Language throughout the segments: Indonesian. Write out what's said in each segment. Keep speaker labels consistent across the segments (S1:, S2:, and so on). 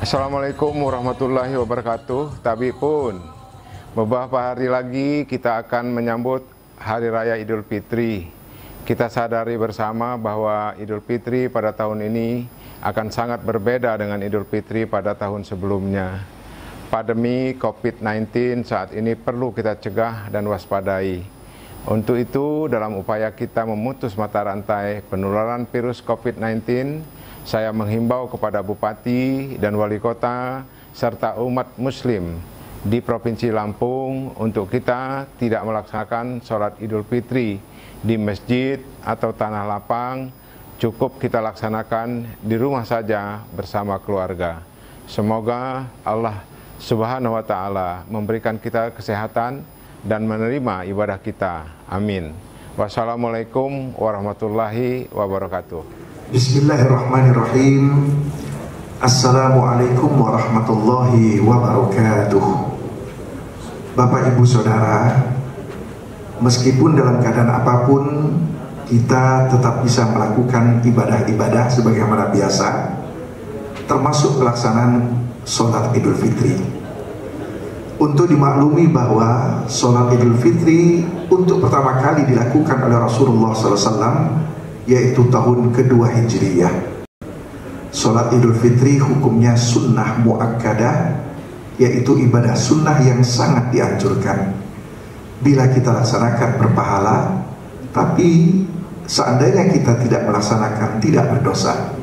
S1: Assalamualaikum warahmatullahi wabarakatuh. Tapi pun beberapa hari lagi kita akan menyambut Hari Raya Idul Fitri. Kita sadari bersama bahwa Idul Fitri pada tahun ini akan sangat berbeda dengan Idul Fitri pada tahun sebelumnya. Pandemi COVID-19 saat ini perlu kita cegah dan waspadai. Untuk itu, dalam upaya kita memutus mata rantai penularan virus COVID-19, saya menghimbau kepada Bupati dan Wali Kota serta umat Muslim di Provinsi Lampung untuk kita tidak melaksanakan sholat Idul Fitri di masjid atau tanah lapang. Cukup kita laksanakan di rumah saja bersama keluarga. Semoga Allah Subhanahu wa Ta'ala memberikan kita kesehatan dan menerima ibadah kita. Amin. Wassalamualaikum warahmatullahi wabarakatuh.
S2: Bismillahirrahmanirrahim. Assalamualaikum warahmatullahi wabarakatuh. Bapak Ibu Saudara, meskipun dalam keadaan apapun kita tetap bisa melakukan ibadah-ibadah sebagaimana biasa, termasuk pelaksanaan sholat Idul Fitri. Untuk dimaklumi bahwa sholat Idul Fitri untuk pertama kali dilakukan oleh Rasulullah SAW, yaitu tahun kedua Hijriyah. Sholat Idul Fitri hukumnya sunnah muakkadah, yaitu ibadah sunnah yang sangat dianjurkan. Bila kita laksanakan berpahala, tapi seandainya kita tidak melaksanakan tidak berdosa.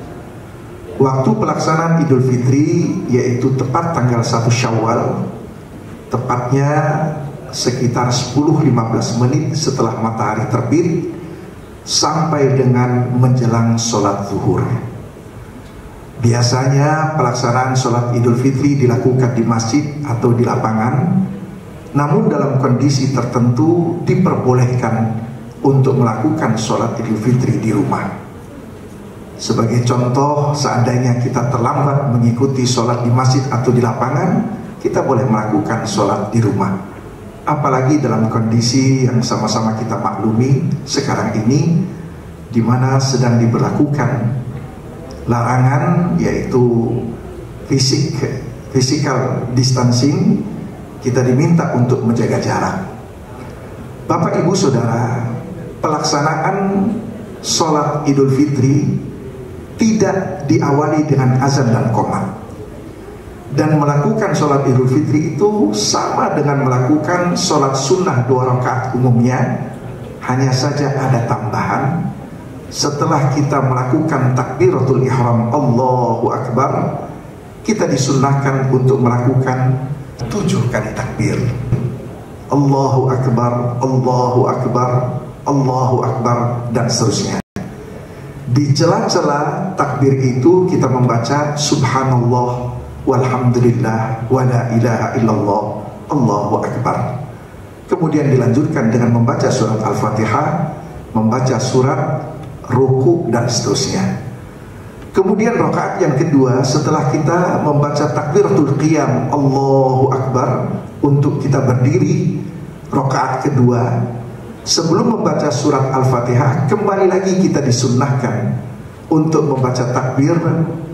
S2: Waktu pelaksanaan Idul Fitri yaitu tepat tanggal 1 Syawal, tepatnya sekitar 10-15 menit setelah matahari terbit sampai dengan menjelang sholat zuhur. Biasanya pelaksanaan sholat Idul Fitri dilakukan di masjid atau di lapangan, namun dalam kondisi tertentu diperbolehkan untuk melakukan sholat Idul Fitri di rumah. Sebagai contoh, seandainya kita terlambat mengikuti sholat di masjid atau di lapangan, kita boleh melakukan sholat di rumah. Apalagi dalam kondisi yang sama-sama kita maklumi sekarang ini, di mana sedang diberlakukan larangan, yaitu physical distancing. Kita diminta untuk menjaga jarak. Bapak Ibu Saudara, pelaksanaan sholat Idul Fitri tidak diawali dengan azan dan qomat. Dan melakukan sholat Idul Fitri itu sama dengan melakukan sholat sunnah 2 rakaat umumnya, hanya saja ada tambahan. Setelah kita melakukan takbiratul ihram Allahu Akbar, kita disunnahkan untuk melakukan 7 kali takbir. Allahu Akbar, Allahu Akbar, Allahu Akbar, dan seterusnya. Di celah-celah takbir itu kita membaca Subhanallah walhamdulillah wa la ilaha illallah Allahu Akbar. Kemudian dilanjutkan dengan membaca surat Al-Fatihah, membaca surat, ruku, dan seterusnya. Kemudian rakaat yang kedua, setelah kita membaca takbiratul qiyam Allahu Akbar untuk kita berdiri, rakaat kedua sebelum membaca surat Al-Fatihah, kembali lagi kita disunnahkan untuk membaca takbir,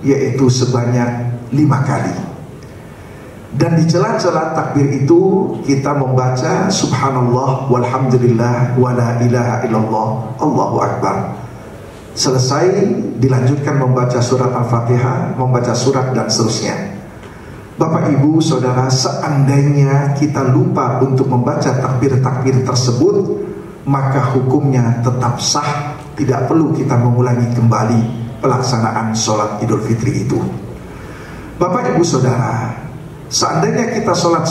S2: yaitu sebanyak 5 kali. Dan di celah-celah takbir itu kita membaca Subhanallah walhamdulillah wa la ilaha illallah Allahu Akbar. Selesai dilanjutkan membaca surat Al-Fatihah, membaca surat, dan seterusnya. Bapak Ibu Saudara, seandainya kita lupa untuk membaca takbir-takbir tersebut, maka hukumnya tetap sah, tidak perlu kita mengulangi kembali pelaksanaan sholat Idul Fitri itu. Bapak Ibu Saudara, seandainya kita sholat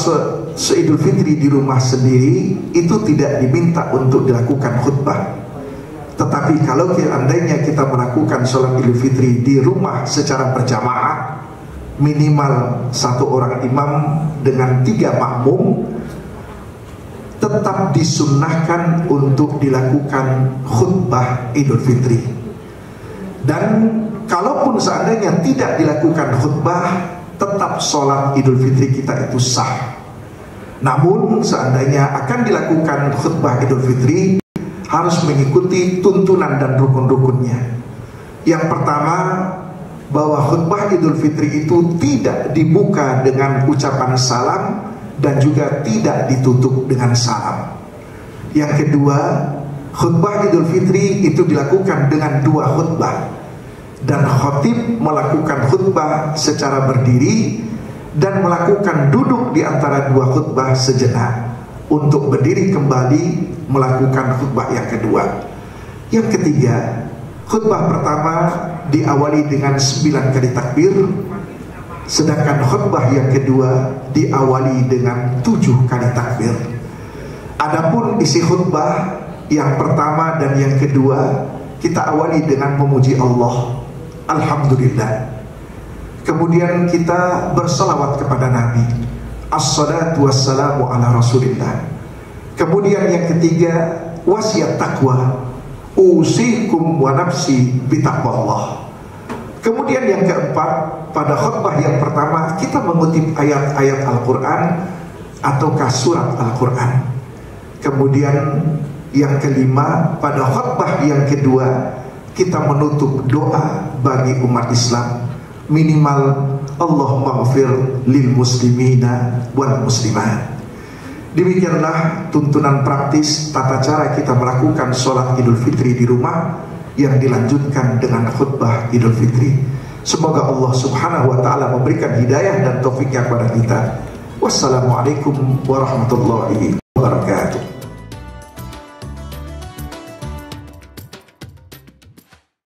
S2: Idul Fitri di rumah sendiri, itu tidak diminta untuk dilakukan khutbah. Tetapi kalau seandainya kita melakukan sholat Idul Fitri di rumah secara berjamaah, minimal 1 orang imam dengan 3 makmum, tetap disunnahkan untuk dilakukan khutbah Idul Fitri. Dan kalaupun seandainya tidak dilakukan khutbah, tetap sholat Idul Fitri kita itu sah. Namun seandainya akan dilakukan khutbah Idul Fitri, harus mengikuti tuntunan dan rukun-rukunnya. Yang pertama, bahwa khutbah Idul Fitri itu tidak dibuka dengan ucapan salam dan juga tidak ditutup dengan salam. Yang kedua, khutbah Idul Fitri itu dilakukan dengan 2 khutbah, dan khatib melakukan khutbah secara berdiri dan melakukan duduk di antara 2 khutbah sejenak untuk berdiri kembali melakukan khutbah yang kedua. Yang ketiga, khutbah pertama diawali dengan 9 kali takbir, sedangkan khutbah yang kedua diawali dengan 7 kali takbir. Adapun isi khutbah yang pertama dan yang kedua kita awali dengan memuji Allah, alhamdulillah. Kemudian kita bersalawat kepada Nabi, assalatu wassalamu ala rasulillah. Kemudian yang ketiga, wasiat takwa, usikum wa nafsi bitaqwallah. Kemudian yang keempat, pada khutbah yang pertama kita mengutip ayat-ayat Al-Quran ataukah surat Al-Quran. Kemudian yang kelima, pada khutbah yang kedua kita menutup doa bagi umat Islam, minimal Allahumma ghafir lil muslimina wal muslimat. Demikianlah tuntunan praktis tata cara kita melakukan sholat Idul Fitri di rumah yang dilanjutkan dengan khutbah Idul Fitri. Semoga Allah subhanahu wa ta'ala memberikan hidayah dan taufiknya kepada kita. Wassalamualaikum warahmatullahi wabarakatuh.